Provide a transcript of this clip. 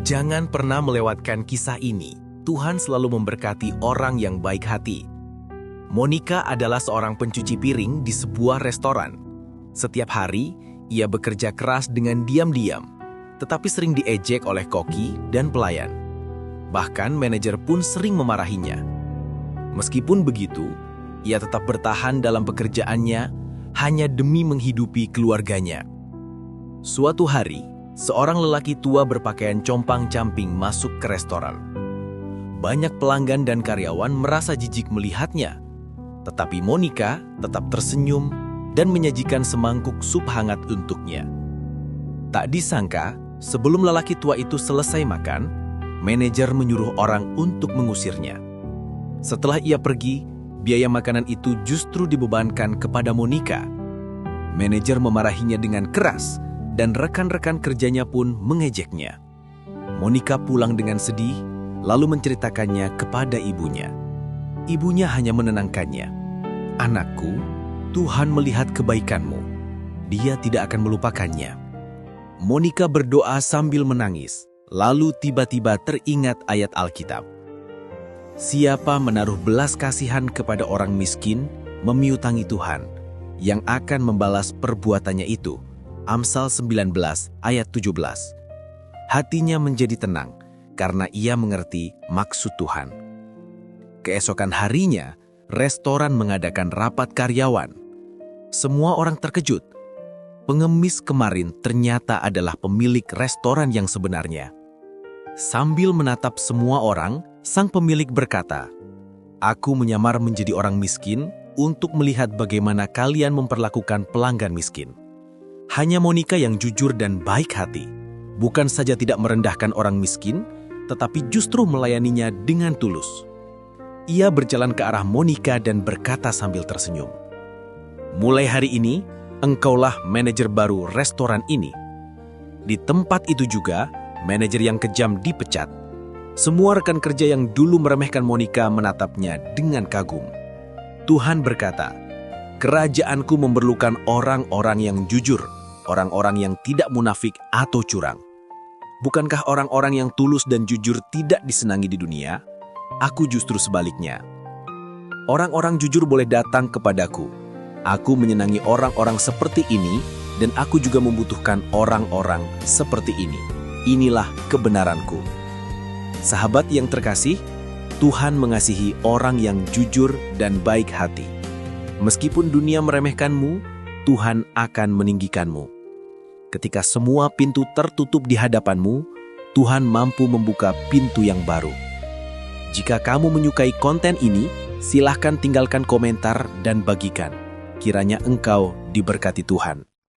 Jangan pernah melewatkan kisah ini. Tuhan selalu memberkati orang yang baik hati. Monica adalah seorang pencuci piring di sebuah restoran. Setiap hari, ia bekerja keras dengan diam-diam, tetapi sering diejek oleh koki dan pelayan. Bahkan manajer pun sering memarahinya. Meskipun begitu, ia tetap bertahan dalam pekerjaannya hanya demi menghidupi keluarganya. Suatu hari, seorang lelaki tua berpakaian compang-camping masuk ke restoran. Banyak pelanggan dan karyawan merasa jijik melihatnya, tetapi Monica tetap tersenyum dan menyajikan semangkuk sup hangat untuknya. Tak disangka, sebelum lelaki tua itu selesai makan, manajer menyuruh orang untuk mengusirnya. Setelah ia pergi, biaya makanan itu justru dibebankan kepada Monica. Manajer memarahinya dengan keras, dan rekan-rekan kerjanya pun mengejeknya. Monica pulang dengan sedih, lalu menceritakannya kepada ibunya. Ibunya hanya menenangkannya. "Anakku, Tuhan melihat kebaikanmu. Dia tidak akan melupakannya." Monica berdoa sambil menangis, lalu tiba-tiba teringat ayat Alkitab. Siapa menaruh belas kasihan kepada orang miskin, memiutangi Tuhan, yang akan membalas perbuatannya itu. Amsal 19 ayat 17. Hatinya menjadi tenang, karena ia mengerti maksud Tuhan. Keesokan harinya, restoran mengadakan rapat karyawan. Semua orang terkejut. Pengemis kemarin ternyata adalah pemilik restoran yang sebenarnya. Sambil menatap semua orang, sang pemilik berkata, "Aku menyamar menjadi orang miskin untuk melihat bagaimana kalian memperlakukan pelanggan miskin." Hanya Monica yang jujur dan baik hati, bukan saja tidak merendahkan orang miskin, tetapi justru melayaninya dengan tulus. Ia berjalan ke arah Monica dan berkata sambil tersenyum, "Mulai hari ini, engkaulah manajer baru restoran ini." Di tempat itu juga, manajer yang kejam dipecat. Semua rekan kerja yang dulu meremehkan Monica menatapnya dengan kagum. Tuhan berkata, "Kerajaanku memerlukan orang-orang yang jujur, orang-orang yang tidak munafik atau curang." Bukankah orang-orang yang tulus dan jujur tidak disenangi di dunia? Aku justru sebaliknya. Orang-orang jujur boleh datang kepadaku. Aku menyenangi orang-orang seperti ini, dan aku juga membutuhkan orang-orang seperti ini. Inilah kebenaranku. Sahabat yang terkasih, Tuhan mengasihi orang yang jujur dan baik hati. Meskipun dunia meremehkanmu, Tuhan akan meninggikanmu. Ketika semua pintu tertutup di hadapanmu, Tuhan mampu membuka pintu yang baru. Jika kamu menyukai konten ini, silahkan tinggalkan komentar dan bagikan. Kiranya engkau diberkati Tuhan.